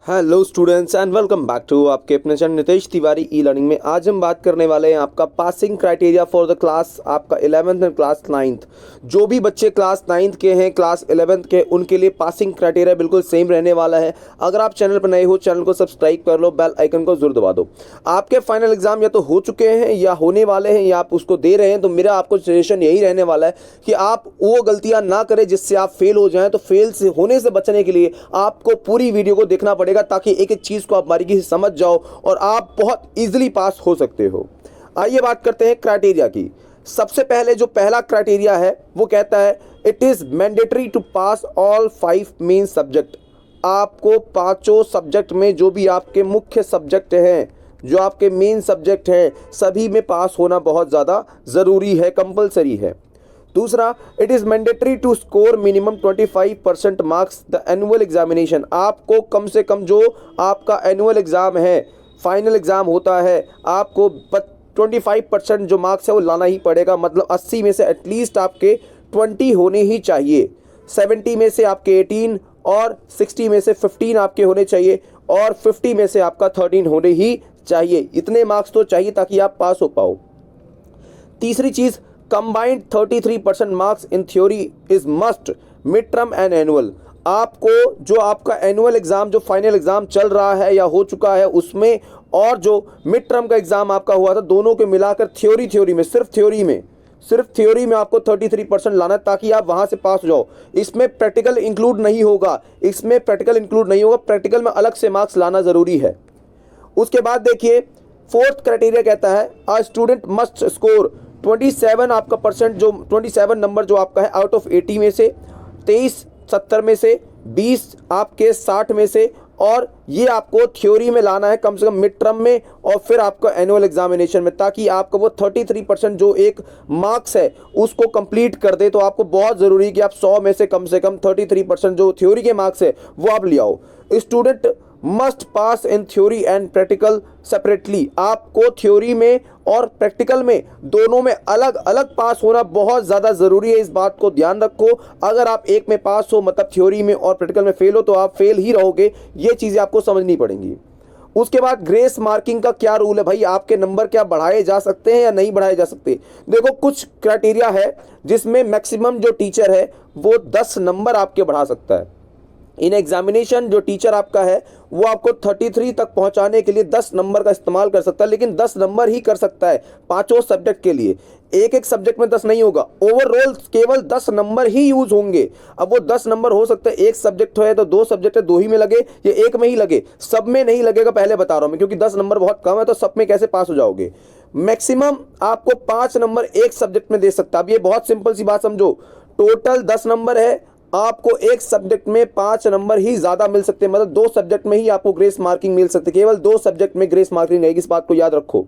Hello students and welcome back to आपके अपने channel Nitesh Tiwari E learning में। आज हम बात करने वाले हैं आपका passing criteria for the class आपका 11th एंड क्लास 9th। जो भी बच्चे क्लास 9th के हैं, क्लास 11th के, उनके लिए पासिंग क्राइटेरिया बिल्कुल सेम रहने वाला है। अगर आप चैनल पर नए हो, चैनल को सब्सक्राइब कर लो, बेल आइकन को जरूर दबा दो। आपके फाइनल एग्जाम या तो हो चुके हैं या होने वाले हैं या आप उसको दे रहे हैं, तो मेरा आपको सजेशन यही रहने वाला है कि आप वो गलतियां ना करें जिससे आप फेल हो जाएं। तो फेल से होने से बचने के लिए आपको पूरी वीडियो को देखना पड़ेगा ताकि एक एक चीज को आप बारीकी से समझ जाओ और आप बहुत इजीली पास हो सकते हो। आइए बात करते हैं क्राइटेरिया की। सबसे पहले जो पहला क्राइटेरिया है वो कहता है it is mandatory to pass all 5 main subject. आपको पांचों सब्जेक्ट में जो भी आपके मुख्य सब्जेक्ट हैं, जो आपके मेन सब्जेक्ट हैं, सभी में पास होना बहुत ज़्यादा ज़रूरी है, कंपलसरी है। दूसरा, it is mandatory to score minimum 25% marks the annual examination. आपको कम से कम जो आपका एनुअल एग्ज़ाम है, फाइनल एग्ज़ाम होता है, आपको 25% जो मार्क्स है वो लाना ही पड़ेगा। मतलब 80 में से एटलीस्ट आपके 20 होने ही चाहिए, 70 में से आपके 18 और 60 में से 15 आपके होने चाहिए और 50 में से आपका 13 होने ही चाहिए। इतने मार्क्स तो चाहिए ताकि आप पास हो पाओ। तीसरी चीज़, combined 33% marks in theory is must mid term and annual. आपको जो आपका एनुअल एग्जाम, जो फाइनल एग्जाम चल रहा है या हो चुका है, उसमें और जो मिड टर्म का एग्जाम आपका हुआ था, दोनों को मिलाकर थ्योरी में सिर्फ थ्योरी में आपको 33% लाना है ताकि आप वहां से पास हो जाओ। इसमें प्रैक्टिकल इंक्लूड नहीं होगा, प्रैक्टिकल में अलग से मार्क्स लाना जरूरी है। उसके बाद देखिए, फोर्थ क्राइटेरिया कहता है अ स्टूडेंट मस्ट स्कोर 27 आपका परसेंट, जो 27 नंबर जो आपका है आउट ऑफ 80 में से, 23 70 में से, 20 आपके 60 में से, और ये आपको थ्योरी में लाना है कम से कम मिड टर्म में और फिर आपको एनुअल एग्जामिनेशन में, ताकि आपका वो 33% जो एक मार्क्स है उसको कंप्लीट कर दे। तो आपको बहुत ज़रूरी है कि आप 100 में से कम 33% जो थ्योरी के मार्क्स है वो आप ले आओ। Student must pass in theory and practical separately. आपको थ्योरी में और प्रैक्टिकल में दोनों में अलग अलग पास होना बहुत ज़्यादा ज़रूरी है। इस बात को ध्यान रखो। अगर आप एक में पास हो, मतलब थ्योरी में और प्रैक्टिकल में फेल हो, तो आप फेल ही रहोगे। ये चीज़ें आपको समझनी पड़ेंगी। उसके बाद ग्रेस मार्किंग का क्या रूल है भाई? आपके नंबर क्या बढ़ाए जा सकते हैं या नहीं बढ़ाए जा सकते? देखो, कुछ क्राइटेरिया है जिसमें मैक्सिमम जो टीचर है वो 10 नंबर आपके बढ़ा सकता है। इन एग्जामिनेशन जो टीचर आपका है वो आपको 33 तक पहुंचाने के लिए 10 नंबर का इस्तेमाल कर सकता है, लेकिन 10 नंबर ही कर सकता है पांचों सब्जेक्ट के लिए। एक एक सब्जेक्ट में 10 नहीं होगा, ओवरऑल केवल 10 नंबर ही यूज होंगे। अब वो 10 नंबर हो सकता है, एक सब्जेक्ट है तो 2 सब्जेक्ट है, 2 ही में लगे या एक में ही लगे, सब में नहीं लगेगा, पहले बता रहा हूं मैं, क्योंकि 10 नंबर बहुत कम है, तो सब में कैसे पास हो जाओगे? मैक्सिमम आपको 5 नंबर एक सब्जेक्ट में दे सकता है। अब ये बहुत सिंपल सी बात समझो, टोटल 10 नंबर है, आपको एक सब्जेक्ट में 5 नंबर ही ज्यादा मिल सकते हैं। मतलब 2 सब्जेक्ट में ही आपको ग्रेस मार्किंग मिल सकती है, केवल 2 सब्जेक्ट में ग्रेस मार्किंग रहेगी। इस बात को याद रखो।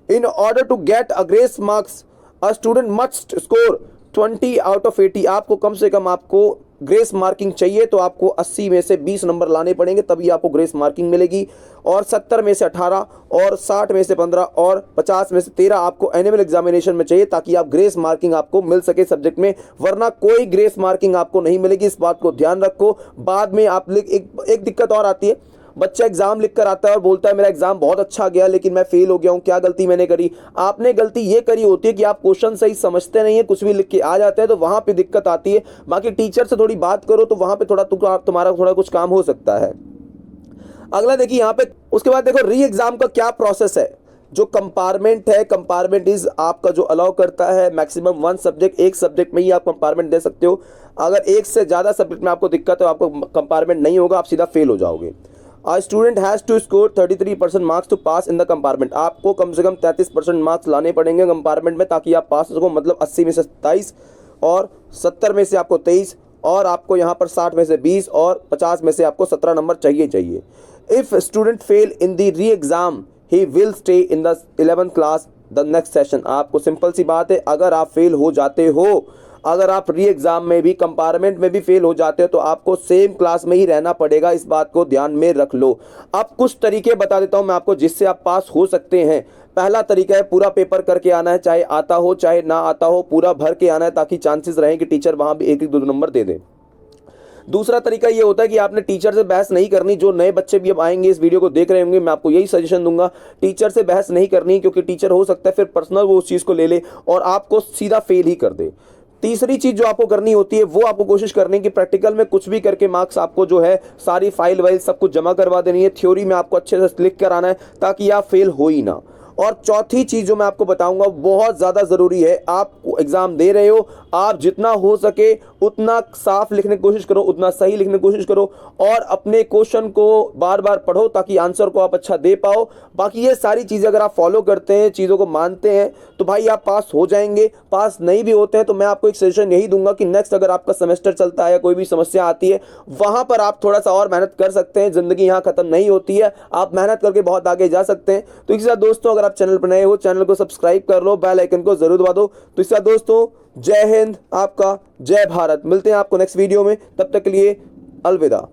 In order to get a grace marks a student must score 20 out of 80। आपको कम से कम आपको ग्रेस मार्किंग चाहिए तो आपको 80 में से 20 नंबर लाने पड़ेंगे, तभी आपको ग्रेस मार्किंग मिलेगी। और 70 में से 18 और 60 में से 15 और 50 में से 13 आपको एनुअल एग्जामिनेशन में चाहिए ताकि आप ग्रेस मार्किंग आपको मिल सके सब्जेक्ट में, वरना कोई ग्रेस मार्किंग आपको नहीं मिलेगी। इस बात को ध्यान रखो। बाद में आप एक दिक्कत और आती है, बच्चा एग्जाम लिख कर आता है और बोलता है मेरा एग्जाम बहुत अच्छा गया लेकिन मैं फेल हो गया हूँ, क्या गलती मैंने करी? आपने गलती ये करी होती है कि आप क्वेश्चन सही समझते नहीं है, कुछ भी लिख के आ जाते हैं, तो वहां पे दिक्कत आती है। बाकी टीचर से थोड़ी बात करो तो वहां पे तुम्हारा थोड़ा कुछ काम हो सकता है। अगला देखिए यहाँ पे, उसके बाद देखो री एग्जाम का क्या प्रोसेस है। जो कंपार्टमेंट है, कंपार्टमेंट इज आपका जो अलाउ करता है मैक्सिमम 1 सब्जेक्ट, एक सब्जेक्ट में ही आप कंपार्टमेंट दे सकते हो। अगर एक से ज़्यादा सब्जेक्ट में आपको दिक्कत है, आपको कंपार्टमेंट नहीं होगा, आप सीधा फेल हो जाओगे। A student has to score 33% marks to pass in the compartment. आपको कम से कम 33% मार्क्स लाने पड़ेंगे कंपार्टमेंट में ताकि आप पास हो सको। मतलब 80 में से 27 और 70 में से आपको 23 और आपको यहाँ पर 60 में से 20 और 50 में से आपको 17 नंबर चाहिए। If student fail in the री exam he will stay in the 11th class the next session. आपको सिंपल सी बात है, अगर आप फेल हो जाते हो, अगर आप री एग्जाम में भी, कंपार्टमेंट में भी फेल हो जाते हो, तो आपको सेम क्लास में ही रहना पड़ेगा। इस बात को ध्यान में रख लो। अब कुछ तरीके बता देता हूं मैं आपको जिससे आप पास हो सकते हैं। पहला तरीका है पूरा पेपर करके आना है, चाहे आता हो चाहे ना आता हो, पूरा भर के आना है ताकि चांसेस रहें कि टीचर वहां भी 1-2 नंबर दे दे। दूसरा तरीका ये होता है कि आपने टीचर से बहस नहीं करनी। जो नए बच्चे भी अब आएंगे इस वीडियो को देख रहे होंगे, मैं आपको यही सजेशन दूंगा, टीचर से बहस नहीं करनी, क्योंकि टीचर हो सकता है फिर पर्सनल वो उस चीज़ को ले ले और आपको सीधा फेल ही कर दे। तीसरी चीज जो आपको करनी होती है वो आपको कोशिश करनी है कि प्रैक्टिकल में कुछ भी करके मार्क्स आपको जो है सारी फाइल वाइल सब कुछ जमा करवा देनी है। थ्योरी में आपको अच्छे से लिख कर आना है ताकि आप फेल हो ही ना। और चौथी चीज जो मैं आपको बताऊंगा बहुत ज्यादा जरूरी है, आप एग्जाम दे रहे हो, आप जितना हो सके उतना साफ लिखने की कोशिश करो, उतना सही लिखने की कोशिश करो और अपने क्वेश्चन को बार बार पढ़ो ताकि आंसर को आप अच्छा दे पाओ। बाकी ये सारी चीजें अगर आप फॉलो करते हैं, चीजों को मानते हैं, तो भाई आप पास हो जाएंगे। पास नहीं भी होते हैं तो मैं आपको एक सजेशन यही दूंगा कि नेक्स्ट अगर आपका सेमेस्टर चलता है या कोई भी समस्या आती है, वहां पर आप थोड़ा सा और मेहनत कर सकते हैं। जिंदगी यहाँ खत्म नहीं होती है, आप मेहनत करके बहुत आगे जा सकते हैं। तो इसी साथ दोस्तों, अगर आप चैनल पर नए हो, चैनल को सब्सक्राइब कर लो, बेल आइकन को जरूर दबा दो। तो इसी साथ दोस्तों, जय हिंद, आपका जय भारत। मिलते हैं आपको नेक्स्ट वीडियो में, तब तक के लिए अलविदा।